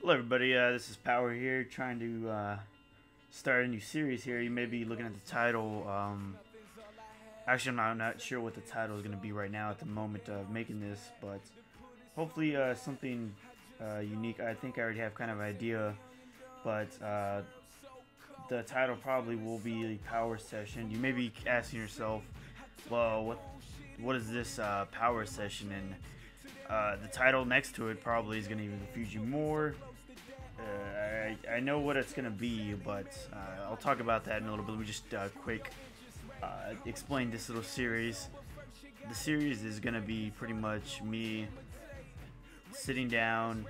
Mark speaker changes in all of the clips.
Speaker 1: Hello everybody, this is Power here, trying to start a new series here. You may be looking at the title. Actually, I'm not sure what the title is going to be right now at the moment of making this, but hopefully something unique. I think I already have kind of an idea, but the title probably will be a power session. You may be asking yourself, well, what is this power session? And the title next to it probably is going to even confuse you more. I know what it's going to be, but I'll talk about that in a little bit. Let me just quick explain this little series. The series is going to be pretty much me sitting down,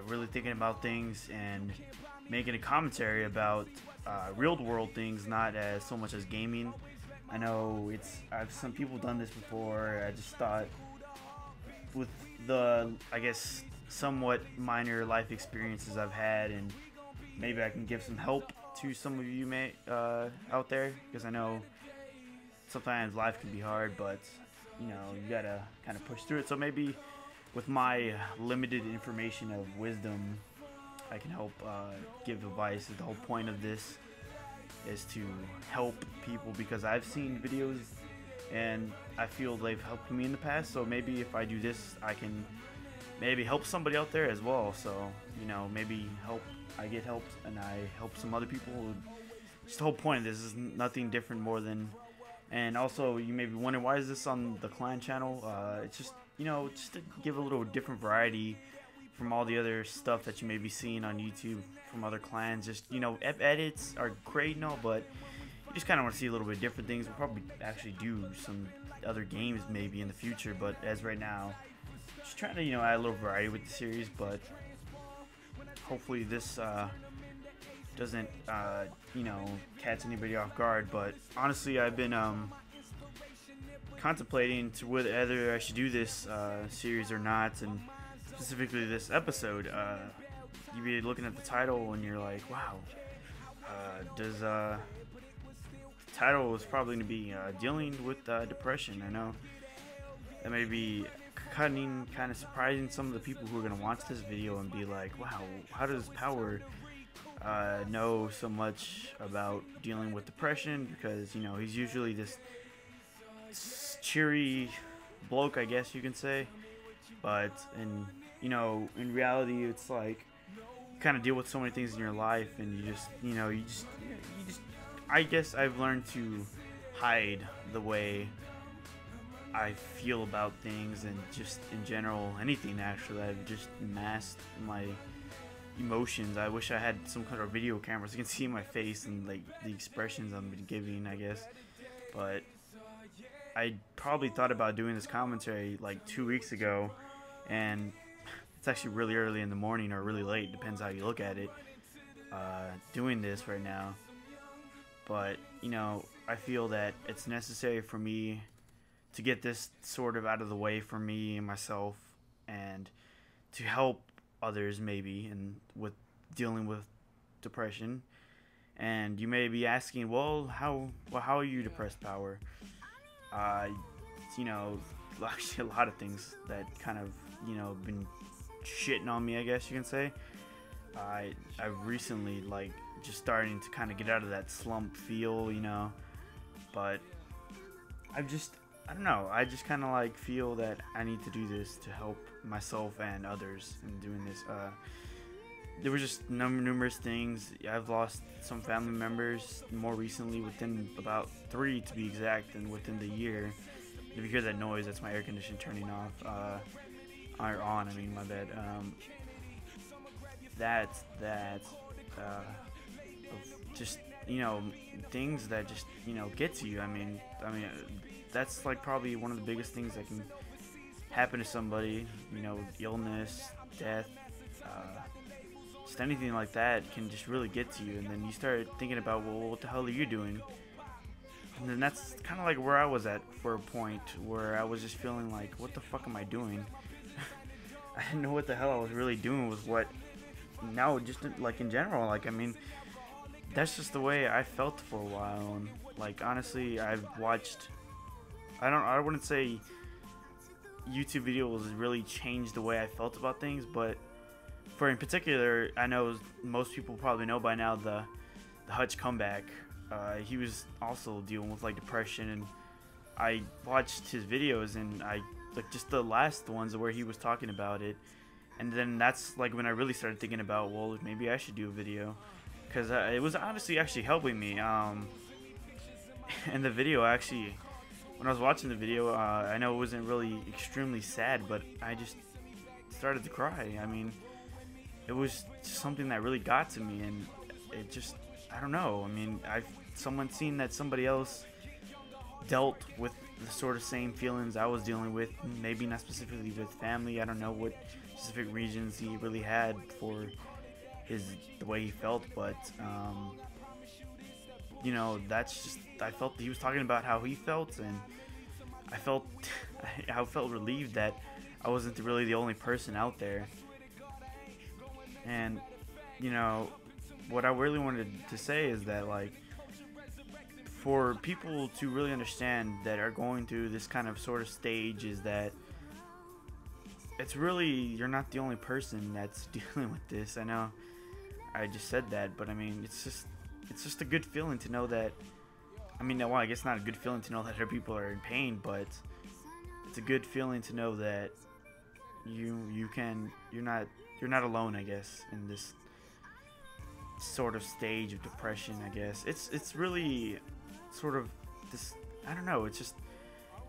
Speaker 1: really thinking about things and making a commentary about real world things, not as so much as gaming. I know I've some people done this before. I just thought with the, I guess, somewhat minor life experiences I've had, and maybe I can give some help to some of you out there, because I know sometimes life can be hard, but you gotta kind of push through it. So maybe with my limited information of wisdom, I can help give advice. The whole point of this is to help people, because I've seen videos and I feel they've helped me in the past. So maybe if I do this, I can maybe help somebody out there as well. So maybe I get helped and I help some other people. Just the whole point of this is nothing different more than. And also, you may be wondering, why is this on the clan channel? It's just just to give a little different variety from all the other stuff that you may be seeing on YouTube from other clans. Just edits are great and all, but you just kind of want to see a little bit different things. We'll probably actually do some other games maybe in the future, but as right now, just trying to add a little variety with the series. But hopefully this doesn't catch anybody off guard. But honestly, I've been contemplating to whether I should do this series or not, and specifically this episode. You be looking at the title and you're like, wow, does the title is probably going to be dealing with depression. I know that may be kind of surprising some of the people who are going to watch this video and be like, wow, how does Power know so much about dealing with depression? Because he's usually this cheery bloke, I guess you can say, but in reality, it's like you kind of deal with so many things in your life, and you just I guess I've learned to hide the way I feel about things, and just in general, anything actually. I've just masked my emotions. I wish I had some kind of video camera so you can see my face and like the expressions I'm giving, I guess. But I probably thought about doing this commentary like 2 weeks ago, and it's actually really early in the morning or really late, depends how you look at it, doing this right now. But I feel that it's necessary for me to get this sort of out of the way for me and myself, and to help others maybe and with dealing with depression. And you may be asking, well, how are you depressed, Power? Actually a lot of things that kind of been shitting on me, I guess you can say. I recently just starting to kind of get out of that slump feel, but I don't know, I just kind of feel that I need to do this to help myself and others in doing this. There were just numerous things. I've lost some family members more recently, within about 3 to be exact, and within the year. If you hear that noise, that's my air conditioner turning off, or on, I mean, my bad. Just things that just get to you. I mean that's probably one of the biggest things that can happen to somebody. Illness, death, just anything like that can just really get to you. And then you start thinking about, well, what the hell are you doing? And then that's kind of where I was at for a point, where I was just feeling like, what the fuck am I doing? I didn't know what the hell I was really doing with what. No, just in general, I mean, that's just the way I felt for a while. And honestly, I've watched, I wouldn't say YouTube videos really changed the way I felt about things, but for in particular, I know most people probably know by now the Hutch comeback. He was also dealing with like depression, and I watched his videos, and I like just the last ones where he was talking about it, and then that's like when I really started thinking about, well, maybe I should do a video, because it was honestly actually helping me. And the video actually, when I was watching the video, I know it wasn't really extremely sad, but I just started to cry. I mean, it was just something that really got to me, and it just, I don't know. I mean, I've someone seen that somebody else dealt with the sort of same feelings I was dealing with, maybe not specifically with family. I don't know what specific reasons he really had for the way he felt, but you know, that's just, I felt he was talking about how he felt, and I felt I felt relieved that I wasn't really the only person out there. And you know, what I really wanted to say is that, like, for people to really understand that are going through this kind of sort of stage, is that it's really, you're not the only person that's dealing with this. I know I just said that, but I mean, it's just a good feeling to know that, I mean, well, I guess not a good feeling to know that other people are in pain, but it's a good feeling to know that you're not alone, I guess, in this sort of stage of depression. I guess it's really sort of this, I don't know, it's just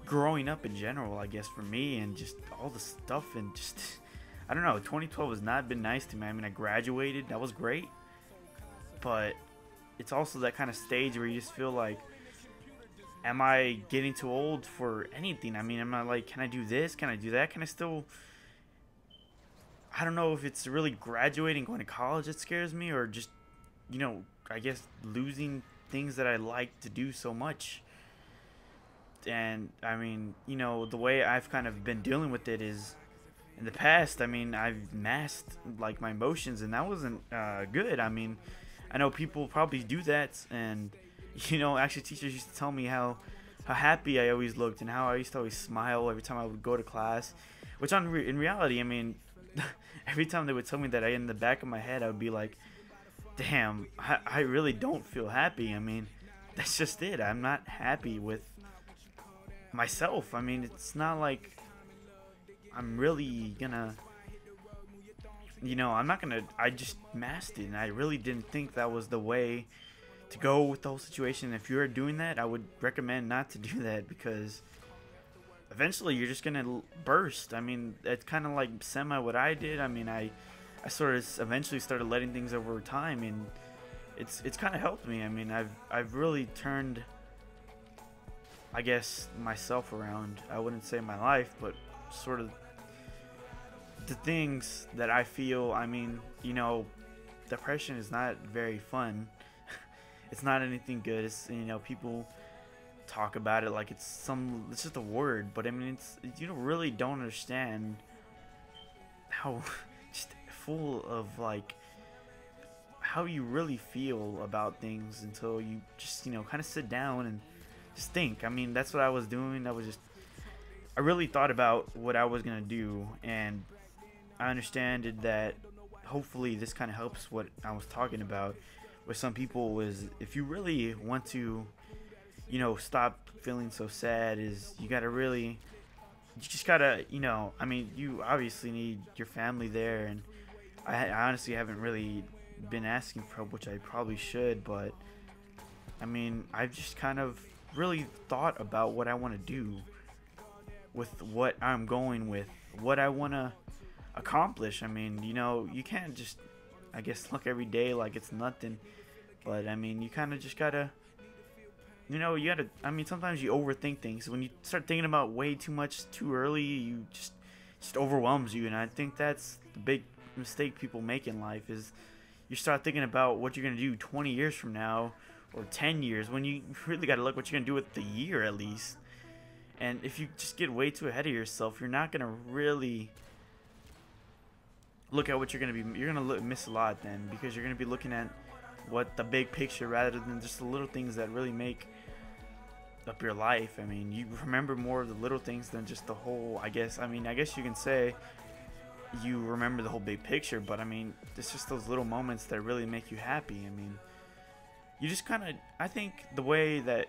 Speaker 1: growing up in general, I guess, for me, and just all the stuff, and just I don't know, 2012 has not been nice to me. I mean, I graduated, that was great, but it's also that kind of stage where you just feel like, am I getting too old for anything? I mean, am I like, can I do this? Can I do that? Can I still, I don't know if it's really graduating, going to college that scares me, or just, you know, I guess losing things that I like to do so much. And I mean, you know, the way I've kind of been dealing with it is, in the past, I mean, I've masked like my emotions, and that wasn't good. I mean, I know people probably do that, and you know, actually teachers used to tell me how happy I always looked, and how I used to always smile every time I would go to class, which in reality, I mean, every time they would tell me that, in the back of my head I would be like, damn, I really don't feel happy. I mean, that's just it. I'm not happy with myself. I mean, it's not like I'm really gonna, you know, I'm not gonna, I just masked it, and I really didn't think that was the way to go with the whole situation. If you're doing that, I would recommend not to do that, because eventually you're just gonna burst. I mean, it's kind of like semi what I did. I mean, I sort of eventually started letting things over time, and it's kind of helped me. I mean, I've really turned, I guess, myself around. I wouldn't say my life, but sort of the things that I feel. I mean, you know, depression is not very fun. It's not anything good. It's, you know, people talk about it like it's just a word, but I mean, you really don't understand how just full of, like, how you really feel about things until you just, you know, kind of sit down and just think. I mean, that's what I was doing. I really thought about what I was gonna do, and I understood that hopefully this kind of helps what I was talking about with some people. Was, if you really want to, you know, stop feeling so sad, is you just gotta, you know, I mean, you obviously need your family there, and I honestly haven't really been asking for help, which I probably should, but I mean, I've just kind of really thought about what I want to do with what I'm going with, what I want to accomplish. I mean, you know, you can't just, I guess, look every day like it's nothing, but I mean, you kind of just gotta, you know, I mean, sometimes you overthink things. When you start thinking about way too much too early, you just overwhelms you, and I think that's the big mistake people make in life, is you start thinking about what you're gonna do 20 years from now, or 10 years, when you really gotta look what you're gonna do with the year at least. And if you just get way too ahead of yourself, you're not gonna really look at what you're gonna miss a lot then, because you're gonna be looking at what the big picture rather than just the little things that really make up your life. I mean, you remember more of the little things than just the whole, I guess you can say, you remember the whole big picture, but I mean, it's just those little moments that really make you happy. I mean, you just kind of, I think the way that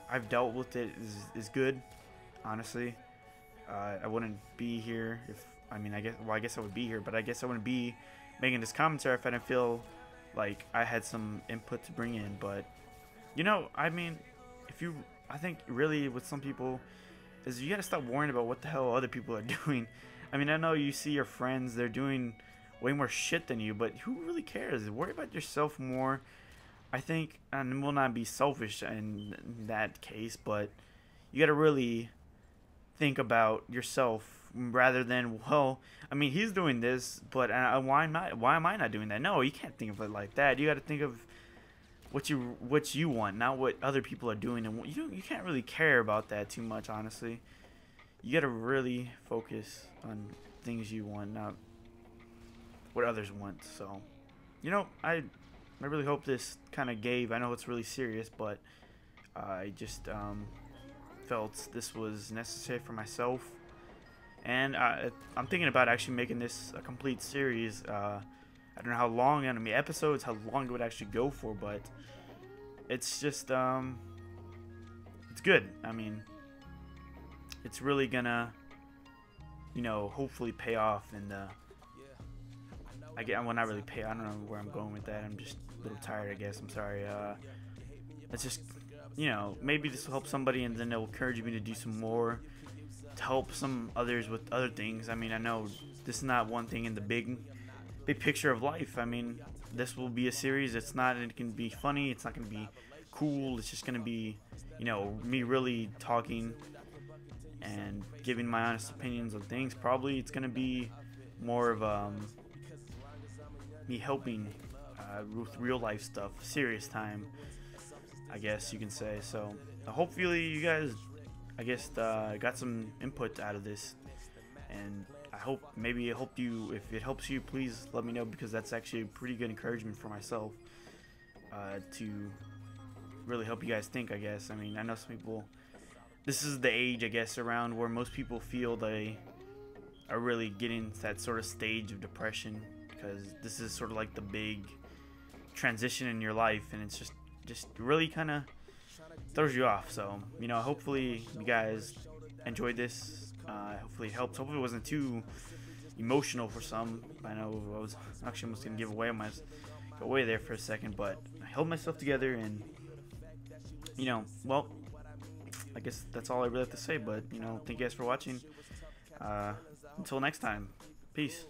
Speaker 1: I've dealt with it is good, honestly. I wouldn't be here if, I mean, I guess I would be here, but I guess I wouldn't be making this commentary if I didn't feel like I had some input to bring in. But, you know, I mean, I think really with some people is you gotta stop worrying about what the hell other people are doing. I mean, I know you see your friends, they're doing way more shit than you, but who really cares? Worry about yourself more. I think, and will not be selfish in that case, but you gotta really think about yourself rather than, well, I mean, he's doing this, but why not? Why am I not doing that? No, you can't think of it like that. You got to think of what you want, not what other people are doing, and you can't really care about that too much, honestly. You got to really focus on things you want, not what others want. So, you know, I really hope this kind of gave. I know it's really serious, but I just felt this was necessary for myself, and I'm thinking about actually making this a complete series. I don't know how long, episodes, how long it would actually go for, but it's just it's good. I mean, it's really gonna, you know, hopefully pay off, and well, not really pay. I don't know where I'm going with that. I'm just a little tired, I guess. I'm sorry. It's just, you know, maybe this will help somebody, and then it'll encourage me to do some more, to help some others with other things. I mean, I know this is not one thing in the big picture of life. I mean, this will be a series. It can be funny. It's not going to be cool. It's just going to be, you know, me really talking and giving my honest opinions on things. Probably it's going to be more of me helping with real life stuff, serious time, I guess you can say. So hopefully you guys, I guess, got some input out of this, and I hope maybe it helped you. If it helps you, please let me know, because that's actually a pretty good encouragement for myself to really help you guys think, I guess. I mean, I know some people, this is the age, I guess, around where most people feel they are really getting to that sort of stage of depression, because this is sort of like the big transition in your life, and it's just really kind of throws you off. So, you know, hopefully you guys enjoyed this. Hopefully it helped. Hopefully it wasn't too emotional for some. I know I was actually almost gonna give away go away there for a second, but I held myself together, and, you know, well, I guess that's all I really have to say. But, you know, thank you guys for watching. Until next time, peace.